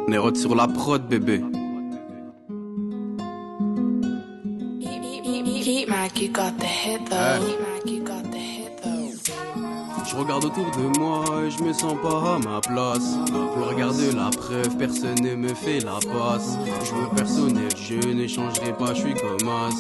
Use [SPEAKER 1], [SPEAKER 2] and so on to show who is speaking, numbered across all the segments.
[SPEAKER 1] Nérode sur la prod, bébé.
[SPEAKER 2] You got the hit though. You got the hit though.
[SPEAKER 1] Je regarde autour de moi et je me sens pas à ma place. Pour regarder la preuve, personne ne me fait la passe. Je veux personnel, je n'échangerai pas, je suis comme as.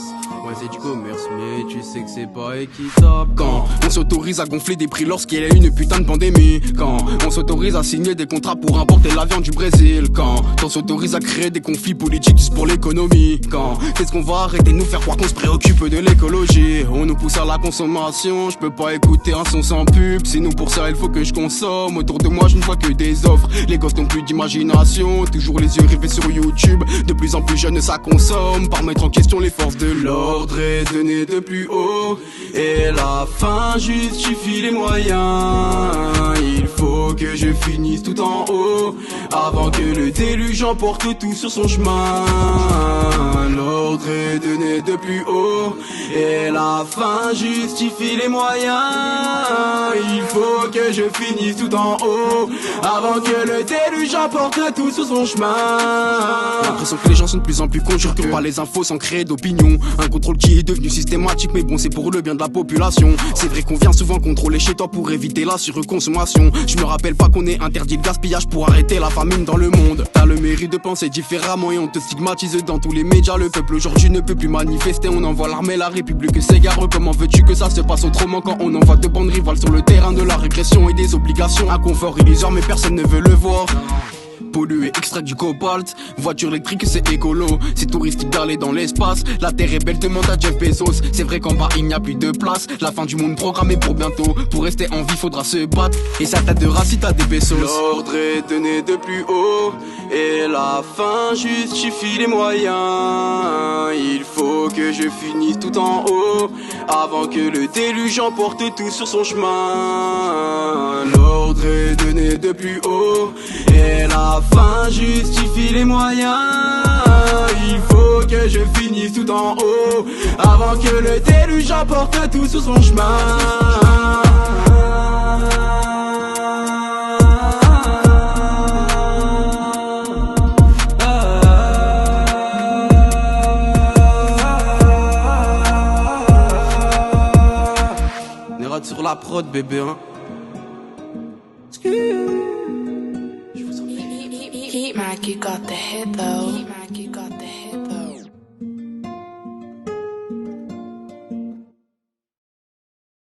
[SPEAKER 1] Ouais, c'est du commerce, mais tu sais que c'est pas équitable. Quand on s'autorise à gonfler des prix lorsqu'il y a une putain de pandémie. Quand on s'autorise à signer des contrats pour importer la viande du Brésil. Quand on s'autorise à créer des conflits politiques juste pour l'économie. Quand qu'est-ce qu'on va arrêter de nous faire croire qu'on se préoccupe de l'écologie? On nous pousse à la consommation, je peux pas écouter un son sans pub. Sinon pour ça il faut que je consomme. Autour de moi je ne vois que des offres. Les gosses n'ont plus d'imagination, toujours les yeux rivés sur YouTube. De plus en plus jeunes ça consomme, par mettre en question les forces de l'ordre. L'ordre est donné de plus haut et la fin justifie les moyens. Il faut que je finisse tout en haut avant que le déluge emporte tout sur son chemin. L'ordre est donné de plus haut et la fin justifie les moyens. Il faut que je finisse tout en haut avant que le déluge emporte tout sur son chemin. L'impression que les gens sont de plus en plus cons, je recule pas les infos sans créer d'opinion. Un contrôle qui est devenu systématique, mais bon c'est pour le bien de la population. C'est vrai qu'on vient souvent contrôler chez toi pour éviter la surconsommation. Je me rappelle pas qu'on ait interdit le gaspillage pour arrêter la famine dans le monde. T'as le mérite de penser différemment et on te stigmatise dans tous les médias. Le peuple aujourd'hui ne peut plus manifester, on envoie l'armée, la république s'égare. Comment veux-tu que ça se passe autrement quand on envoie de bandes rivales sur le terrain de la régression et des obligations? Un confort illusoire mais personne ne veut le voir. Polluer, extrait du cobalt, voiture électrique c'est écolo. C'est touristique d'aller dans l'espace. La terre est belle, demande à Jeff Bezos. C'est vrai qu'en bas il n'y a plus de place. La fin du monde programmée pour bientôt. Pour rester en vie faudra se battre. Et ça tête de race si t'as des pesos. L'ordre est donné de plus haut et la fin justifie les moyens. Il faut que je finisse tout en haut avant que le déluge emporte tout sur son chemin. L'ordre est donné de plus haut et la fin justifie les moyens. Il faut que je finisse tout en haut avant que le déluge emporte tout sur son chemin. Nérode sur la prod, bébé, hein.
[SPEAKER 2] Heat Mac, you got the hit though.